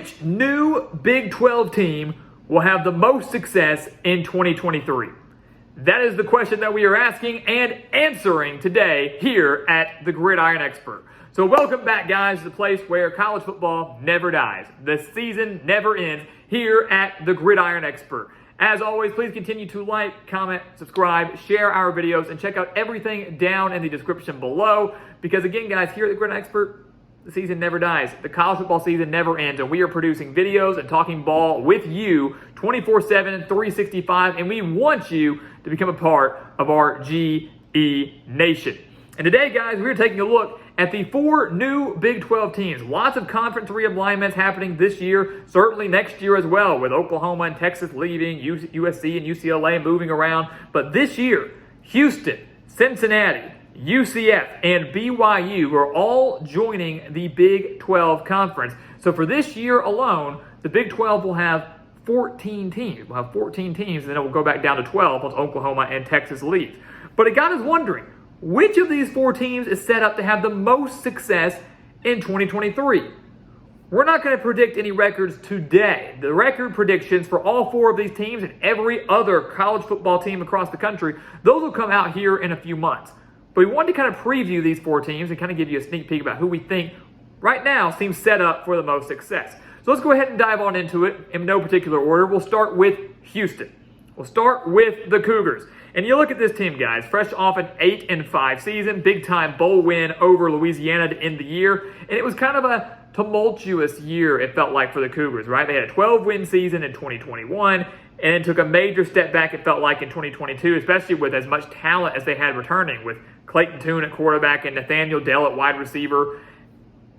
Which new Big 12 team will have the most success in 2023? That is the question that we are asking and answering today here at the Gridiron Expert. So welcome back, guys, to the place where college football never dies. The season never ends here at the Gridiron Expert. As always, please continue to like, comment, subscribe, share our videos, and check out everything down in the description below. Because again, guys, here at the Gridiron Expert, the season never dies. The college football season never ends, and we are producing videos and talking ball with you 24/7, 365, and we want you to become a part of our GE Nation. And today, guys, we're taking a look at the 4 new Big 12 teams. Lots of conference realignments happening this year, certainly next year as well, with Oklahoma and Texas leaving, USC and UCLA moving around. But this year, Houston, Cincinnati, UCF, and BYU are all joining the Big 12 Conference. So for this year alone, the Big 12 will have 14 teams. We'll have 14 teams, and then it will go back down to 12 once Oklahoma and Texas leave. But it got us wondering, which of these 4 teams is set up to have the most success in 2023? We're not going to predict any records today. The record predictions for all 4 of these teams and every other college football team across the country, those will come out here in a few months. But we wanted to kind of preview these 4 teams and kind of give you a sneak peek about who we think right now seems set up for the most success. So let's go ahead and dive on into it in no particular order. We'll start with Houston. We'll start with the Cougars. And you look at this team, guys, fresh off an 8-5 season, big-time bowl win over Louisiana to end the year. And it was kind of a tumultuous year, it felt like, for the Cougars, right? They had a 12-win season in 2021, and then took a major step back, it felt like, in 2022, especially with as much talent as they had returning, with Clayton Tune at quarterback and Nathaniel Dell at wide receiver.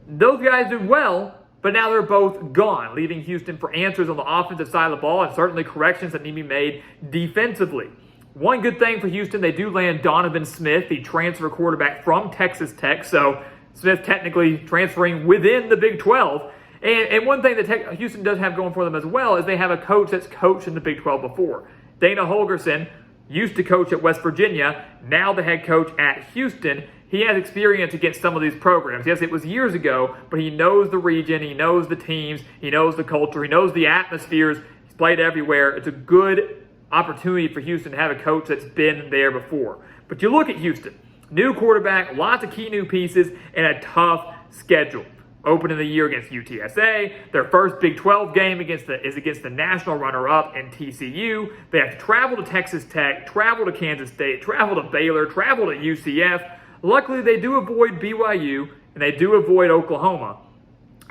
Those guys did well, but now they're both gone, leaving Houston for answers on the offensive side of the ball and certainly corrections that need to be made defensively. One good thing for Houston, they do land Donovan Smith, the transfer quarterback from Texas Tech. So Smith technically transferring within the Big 12. And one thing that Houston does have going for them as well is they have a coach that's coached in the Big 12 before. Dana Holgorsen used to coach at West Virginia, now the head coach at Houston. He has experience against some of these programs. Yes, it was years ago, but he knows the region, he knows the teams, he knows the culture, he knows the atmospheres. He's played everywhere. It's a good opportunity for Houston to have a coach that's been there before. But you look at Houston, new quarterback, lots of key new pieces, and a tough schedule. Opening the year against UTSA, their first Big 12 game is against the national runner-up in TCU. They have to travel to Texas Tech, travel to Kansas State, travel to Baylor, travel to UCF. Luckily, they do avoid BYU, and they do avoid Oklahoma.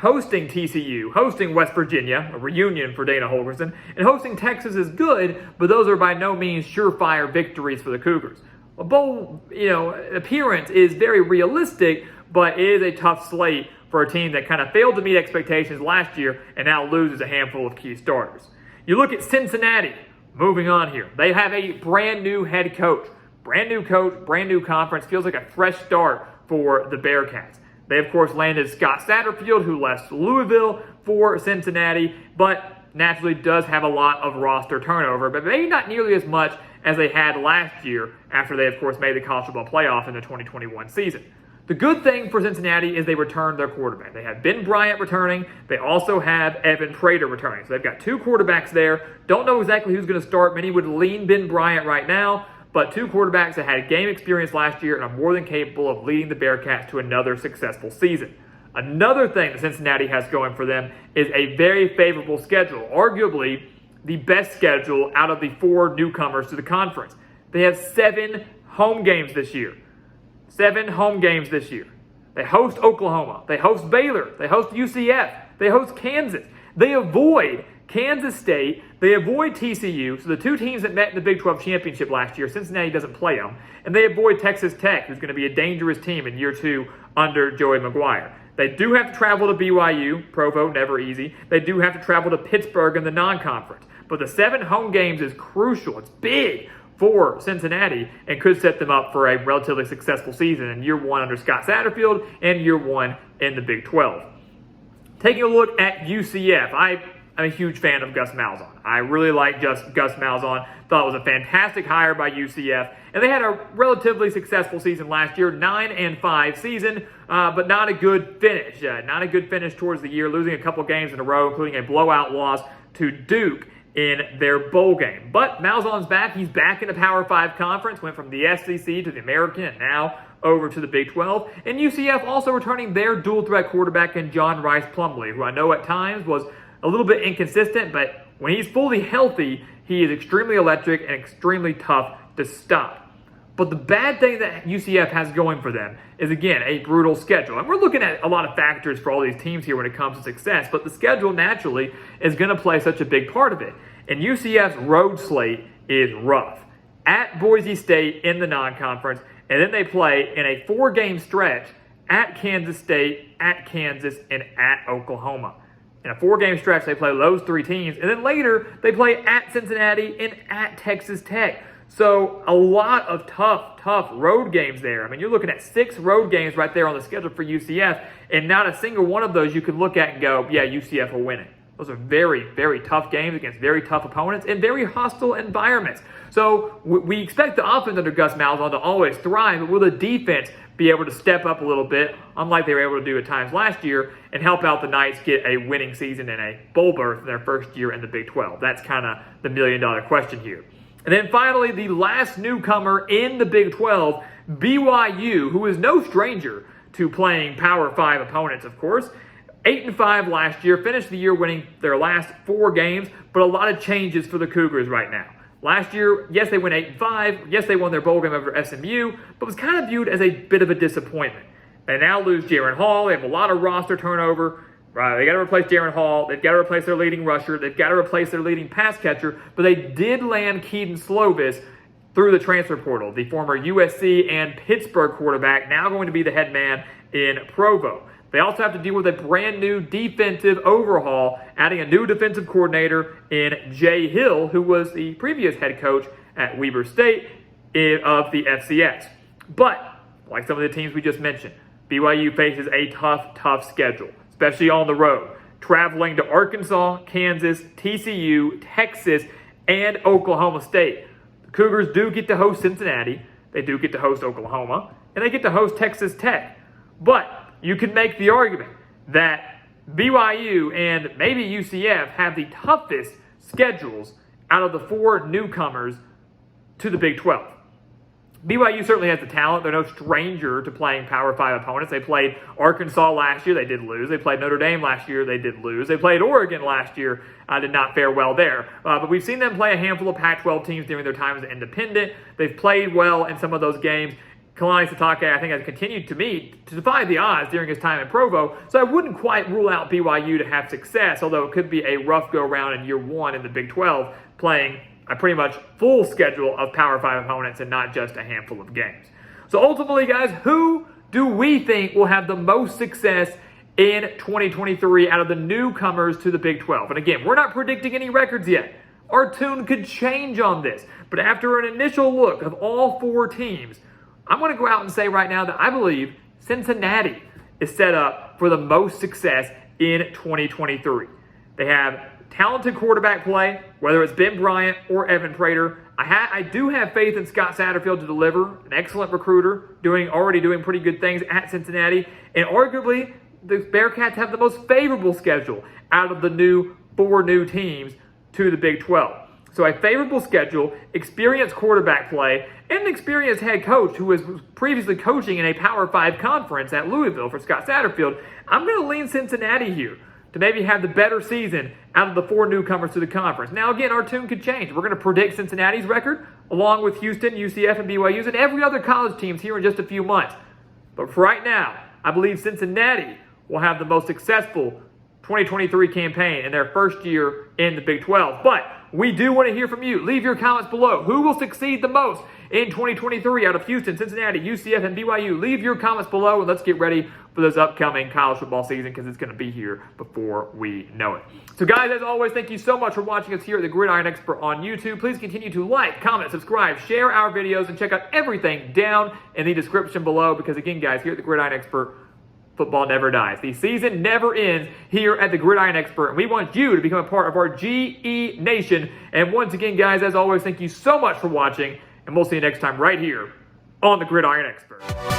Hosting TCU, hosting West Virginia, a reunion for Dana Holgorsen, and hosting Texas is good, but those are by no means surefire victories for the Cougars. A bowl, appearance is very realistic, but it is a tough slate for a team that kind of failed to meet expectations last year and now loses a handful of key starters. You look at Cincinnati, moving on here. They have a brand new head coach. Brand new coach, brand new conference. Feels like a fresh start for the Bearcats. They, of course, landed Scott Satterfield, who left Louisville for Cincinnati, but naturally does have a lot of roster turnover, but maybe not nearly as much as they had last year after they, of course, made the college football playoff in the 2021 season. The good thing for Cincinnati is they returned their quarterback. They have Ben Bryant returning. They also have Evan Prater returning. So they've got 2 quarterbacks there. Don't know exactly who's going to start. Many would lean Ben Bryant right now, but 2 quarterbacks that had game experience last year and are more than capable of leading the Bearcats to another successful season. Another thing that Cincinnati has going for them is a very favorable schedule, arguably the best schedule out of the 4 newcomers to the conference. They have 7 home games this year. 7 home games this year. They host Oklahoma. They host Baylor. They host UCF. They host Kansas. They avoid Kansas State. They avoid TCU. So the 2 teams that met in the Big 12 championship last year, Cincinnati doesn't play them. And they avoid Texas Tech, who's going to be a dangerous team in year 2 under Joey McGuire. They do have to travel to BYU. Provo, never easy. They do have to travel to Pittsburgh in the non-conference. But the 7 home games is crucial. It's big for Cincinnati and could set them up for a relatively successful season in year 1 under Scott Satterfield and year 1 in the Big 12. Taking a look at UCF, I'm a huge fan of Gus Malzahn. I really like Gus Malzahn. Thought it was a fantastic hire by UCF. And they had a relatively successful season last year, 9-5 season. but not a good finish. Not a good finish towards the year, losing a couple games in a row, including a blowout loss to Duke in their bowl game. But Malzahn's back. He's back in the Power 5 conference, went from the SEC to the American, and now over to the Big 12. And UCF also returning their dual-threat quarterback in John Rice Plumlee, who I know at times was a little bit inconsistent, but when he's fully healthy, he is extremely electric and extremely tough to stop. But the bad thing that UCF has going for them is, again, a brutal schedule. And we're looking at a lot of factors for all these teams here when it comes to success, but the schedule naturally is going to play such a big part of it. And UCF's road slate is rough. At Boise State in the non-conference, and then they play in a 4-game stretch at Kansas State, at Kansas, and at Oklahoma. In a 4-game stretch, they play those 3 teams, and then later they play at Cincinnati and at Texas Tech. So a lot of tough road games there. I mean, you're looking at 6 road games right there on the schedule for UCF, and not a single one of those you can look at and go, yeah, UCF will win it. Those are very, very tough games against very tough opponents and very hostile environments. So we expect the offense under Gus Malzahn to always thrive, but will the defense be able to step up a little bit, unlike they were able to do at times last year, and help out the Knights get a winning season and a bowl berth in their first year in the Big 12? That's kind of the million-dollar question here. And then finally, the last newcomer in the Big 12, BYU, who is no stranger to playing Power 5 opponents, of course. 8-5 last year, finished the year winning their last 4 games, but a lot of changes for the Cougars right now. Last year, yes, they went 8-5. Yes, they won their bowl game over SMU, but was kind of viewed as a bit of a disappointment. They now lose Jaron Hall. They have a lot of roster turnover. Right, they got to replace Jaron Hall. They've got to replace their leading rusher. They've got to replace their leading pass catcher. But they did land Keaton Slovis through the transfer portal, the former USC and Pittsburgh quarterback, now going to be the head man in Provo. They also have to deal with a brand new defensive overhaul, adding a new defensive coordinator in Jay Hill, who was the previous head coach at Weber State of the FCS. But, like some of the teams we just mentioned, BYU faces a tough schedule, especially on the road, traveling to Arkansas, Kansas, TCU, Texas, and Oklahoma State. The Cougars do get to host Cincinnati, they do get to host Oklahoma, and they get to host Texas Tech. But you can make the argument that BYU and maybe UCF have the toughest schedules out of the 4 newcomers to the Big 12. BYU certainly has the talent. They're no stranger to playing Power 5 opponents. They played Arkansas last year. They did lose. They played Notre Dame last year. They did lose. They played Oregon last year. Did not fare well there. But we've seen them play a handful of Pac-12 teams during their time as an independent. They've played well in some of those games. Kalani Sitake, I think, has continued to defy the odds during his time in Provo. So I wouldn't quite rule out BYU to have success, although it could be a rough go-round in year 1 in the Big 12, playing a pretty much full schedule of Power 5 opponents and not just a handful of games. So ultimately, guys, who do we think will have the most success in 2023 out of the newcomers to the Big 12? And again, we're not predicting any records yet. Our tune could change on this. But after an initial look of all 4 teams, I'm going to go out and say right now that I believe Cincinnati is set up for the most success in 2023. They have talented quarterback play, whether it's Ben Bryant or Evan Prater. I do have faith in Scott Satterfield to deliver, an excellent recruiter, already doing pretty good things at Cincinnati. And arguably, the Bearcats have the most favorable schedule out of the 4 new teams to the Big 12. So a favorable schedule, experienced quarterback play, and an experienced head coach who was previously coaching in a Power 5 conference at Louisville for Scott Satterfield. I'm going to lean Cincinnati here to maybe have the better season out of the 4 newcomers to the conference. Now, again, our tune could change. We're going to predict Cincinnati's record along with Houston, UCF, and BYU's and every other college teams here in just a few months. But for right now, I believe Cincinnati will have the most successful 2023 campaign in their first year in the Big 12. But we do want to hear from you. Leave your comments below. Who will succeed the most in 2023 out of Houston, Cincinnati, UCF, and BYU? Leave your comments below, and let's get ready for this upcoming college football season because it's going to be here before we know it. So, guys, as always, thank you so much for watching us here at the Gridiron Expert on YouTube. Please continue to like, comment, subscribe, share our videos, and check out everything down in the description below because, again, guys, here at the Gridiron Expert, football never dies. The season never ends here at the Gridiron Expert, and we want you to become a part of our GE Nation. And once again, guys, as always, thank you so much for watching, and we'll see you next time right here on the Gridiron Expert.